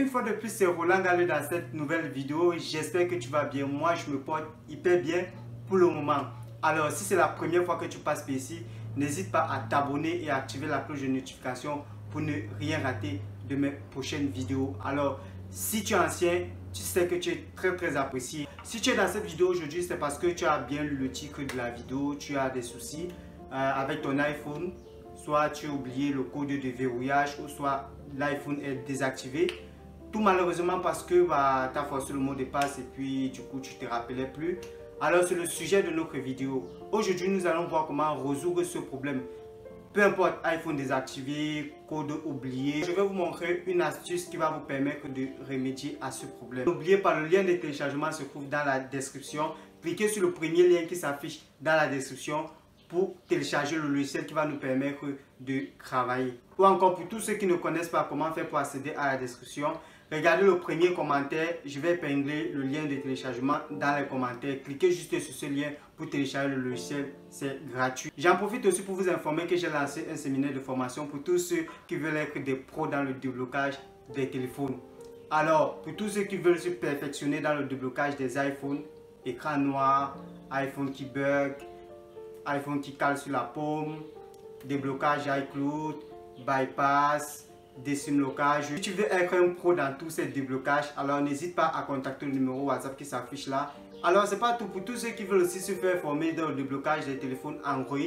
fois de plus, c'est Roland Gallo dans cette nouvelle vidéo. J'espère que tu vas bien. Moi, je me porte hyper bien pour le moment. Alors, si c'est la première fois que tu passes par ici, n'hésite pas à t'abonner et à activer la cloche de notification pour ne rien rater de mes prochaines vidéos. Alors, si tu es ancien, tu sais que tu es très apprécié. Si tu es dans cette vidéo aujourd'hui, c'est parce que tu as bien lu le titre de la vidéo, tu as des soucis avec ton iPhone. Soit tu as oublié le code de verrouillage ou soit l'iPhone est désactivé. Tout malheureusement parce que tu as forcé le mot de passe et puis du coup tu ne te rappelais plus. Alors c'est le sujet de notre vidéo. Aujourd'hui nous allons voir comment résoudre ce problème. Peu importe, iPhone désactivé, code oublié. Je vais vous montrer une astuce qui va vous permettre de remédier à ce problème. N'oubliez pas, le lien de téléchargement se trouve dans la description. Cliquez sur le premier lien qui s'affiche dans la description pour télécharger le logiciel qui va nous permettre de travailler. Ou encore pour tous ceux qui ne connaissent pas comment faire pour accéder à la description, regardez le premier commentaire, je vais épingler le lien de téléchargement dans les commentaires. Cliquez juste sur ce lien pour télécharger le logiciel, c'est gratuit. J'en profite aussi pour vous informer que j'ai lancé un séminaire de formation pour tous ceux qui veulent être des pros dans le déblocage des téléphones. Alors, pour tous ceux qui veulent se perfectionner dans le déblocage des iPhones, écran noir, iPhone qui bug, iPhone qui cale sur la paume, déblocage iCloud, bypass, décimlocage. Si tu veux être un pro dans tous ces déblocages, alors n'hésite pas à contacter le numéro WhatsApp qui s'affiche là. Alors c'est pas tout, pour tous ceux qui veulent aussi se faire former dans le déblocage des téléphones Android,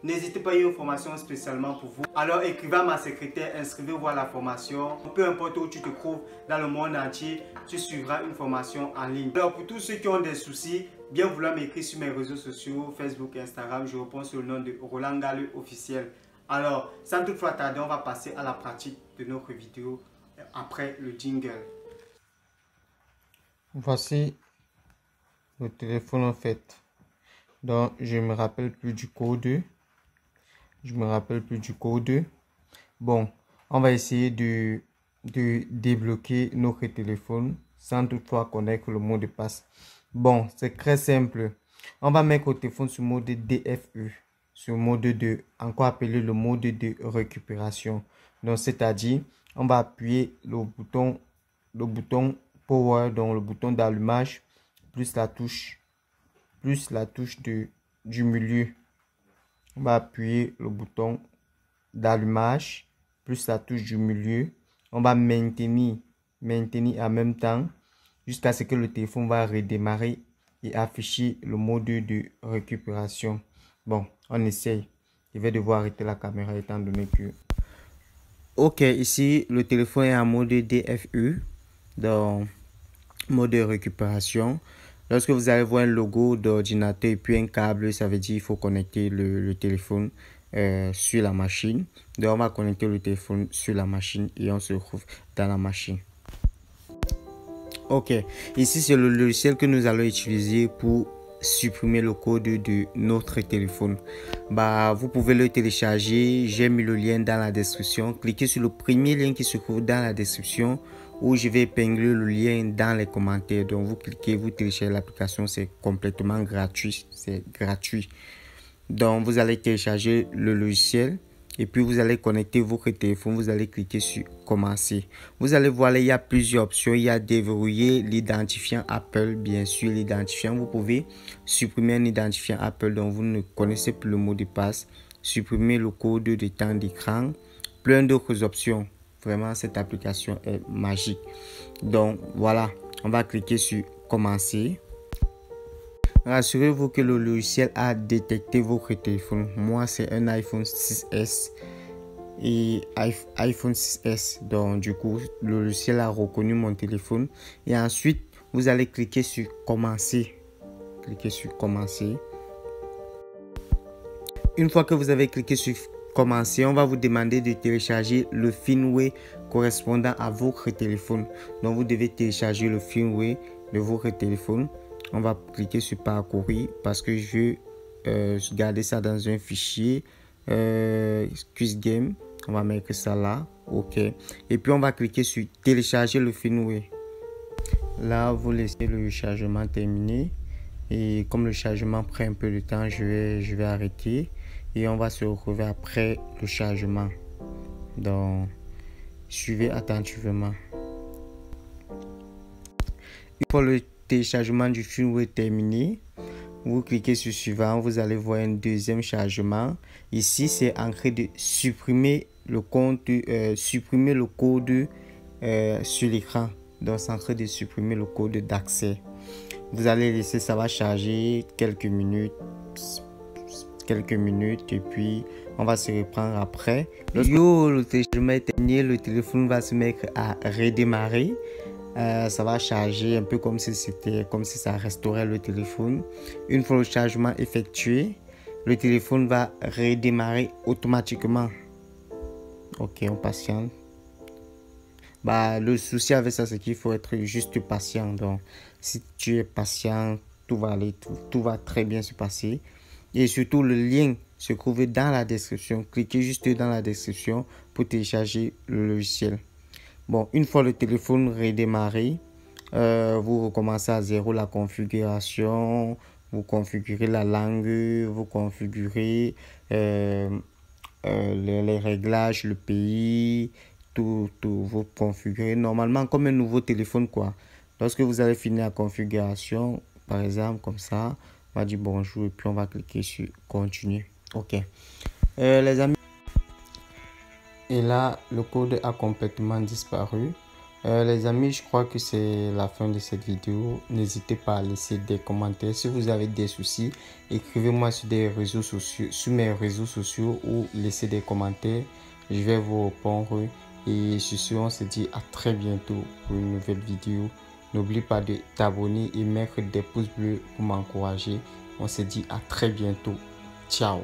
n'hésitez pas, il y a une formation spécialement pour vous. Alors écrivez à ma secrétaire, inscrivez-vous à la formation. Peu importe où tu te trouves dans le monde entier, tu suivras une formation en ligne. Alors pour tous ceux qui ont des soucis, bien vouloir m'écrire sur mes réseaux sociaux, Facebook et Instagram, je réponds sur le nom de Roland Gallo officiel. Alors, sans toutefois tarder, on va passer à la pratique de notre vidéo après le jingle. Voici le téléphone en fait. Donc, je me rappelle plus du code. Bon, on va essayer de débloquer notre téléphone sans toutefois connaître le mot de passe. Bon, c'est très simple. On va mettre le téléphone sur mode DFU, sur mode de, encore appelé le mode de récupération. Donc, c'est-à-dire, on va appuyer le bouton power, donc le bouton d'allumage, plus la touche du milieu. On va appuyer le bouton d'allumage, plus la touche du milieu. On va maintenir en même temps jusqu'à ce que le téléphone va redémarrer et afficher le mode de récupération. Bon, on essaye. Je vais devoir arrêter la caméra étant donné que... Ok, ici, le téléphone est en mode DFU, dans mode de récupération. Lorsque vous allez voir un logo d'ordinateur et puis un câble, ça veut dire qu'il faut connecter le téléphone sur la machine. Donc, on va connecter le téléphone sur la machine et on se retrouve dans la machine. Ok, ici c'est le logiciel que nous allons utiliser pour supprimer le code de notre téléphone. Vous pouvez le télécharger, j'ai mis le lien dans la description. Cliquez sur le premier lien qui se trouve dans la description ou je vais épingler le lien dans les commentaires. Donc vous cliquez, vous téléchargez l'application, c'est complètement gratuit, Donc vous allez télécharger le logiciel et puis vous allez connecter votre téléphone, vous allez cliquer sur commencer. Vous allez voir là, il y a plusieurs options. Il y a déverrouiller l'identifiant Apple, bien sûr l'identifiant. Vous pouvez supprimer un identifiant Apple dont vous ne connaissez plus le mot de passe, supprimer le code de temps d'écran, plein d'autres options. Vraiment cette application est magique. Donc voilà, on va cliquer sur commencer. Rassurez-vous que le logiciel a détecté votre téléphone. Moi, c'est un iPhone 6S et iPhone 6S. Donc, du coup, le logiciel a reconnu mon téléphone. Et ensuite, vous allez cliquer sur commencer. Cliquez sur commencer. Une fois que vous avez cliqué sur commencer, on va vous demander de télécharger le firmware correspondant à votre téléphone. Donc, vous devez télécharger le firmware de votre téléphone. On va cliquer sur parcourir parce que je veux garder ça dans un fichier Quiz Game. On va mettre ça là. OK. Et puis on va cliquer sur télécharger le firmware. Là, vous laissez le chargement terminer. Et comme le chargement prend un peu de temps, je vais arrêter. Et on va se retrouver après le chargement. Donc, suivez attentivement. Une fois le téléchargement du firmware terminé, vous cliquez sur suivant, vous allez voir un deuxième chargement. Ici, c'est en train de supprimer le compte, supprimer le code sur l'écran. Donc, c'est en train de supprimer le code d'accès. Vous allez laisser, ça va charger quelques minutes et puis on va se reprendre après. Lorsque le téléchargement est terminé, le téléphone va se mettre à redémarrer. Ça va charger un peu comme si ça restaurait le téléphone. Une fois le chargement effectué, le téléphone va redémarrer automatiquement. Ok, on patiente. Le souci avec ça, c'est qu'il faut être juste patient. Donc, si tu es patient, tout va très bien se passer. Et surtout, le lien se trouve dans la description. Cliquez juste dans la description pour télécharger le logiciel. Bon, une fois le téléphone redémarré, vous recommencez à zéro la configuration. Vous configurez la langue, vous configurez les réglages, le pays. Tout vous configurez normalement comme un nouveau téléphone quoi. Lorsque vous allez finir la configuration, par exemple comme ça, on va dire bonjour et puis on va cliquer sur continuer. Ok, les amis, et là le code a complètement disparu. Les amis, je crois que c'est la fin de cette vidéo. N'hésitez pas à laisser des commentaires. Si vous avez des soucis, écrivez-moi sur mes réseaux sociaux ou laissez des commentaires. Je vais vous répondre. Et sur ce, on se dit à très bientôt pour une nouvelle vidéo. N'oublie pas de t'abonner et mettre des pouces bleus pour m'encourager. On se dit à très bientôt. Ciao.